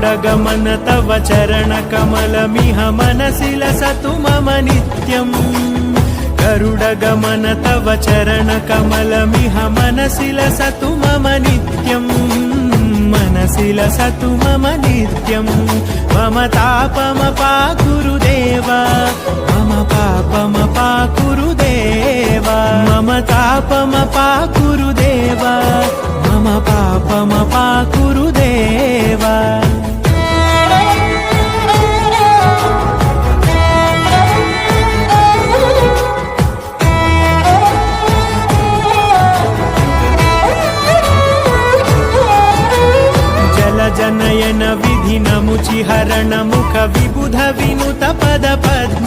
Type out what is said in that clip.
गरुडगमन तव चरणकमलमिह मनसि लसतु मम नित्यम् गरुडगमन तव चरणकमलमिह मनसि लसतु मम नित्यम् मनसि लसतु मम नित्यम् मम तापमपाकुरुदेव मम पापमपाकुरुदेव मम तापमपाकुरुदेव मम पापमपाकुरुदेव जनयन विधिनमुचिहरण मुख विबुध विनुत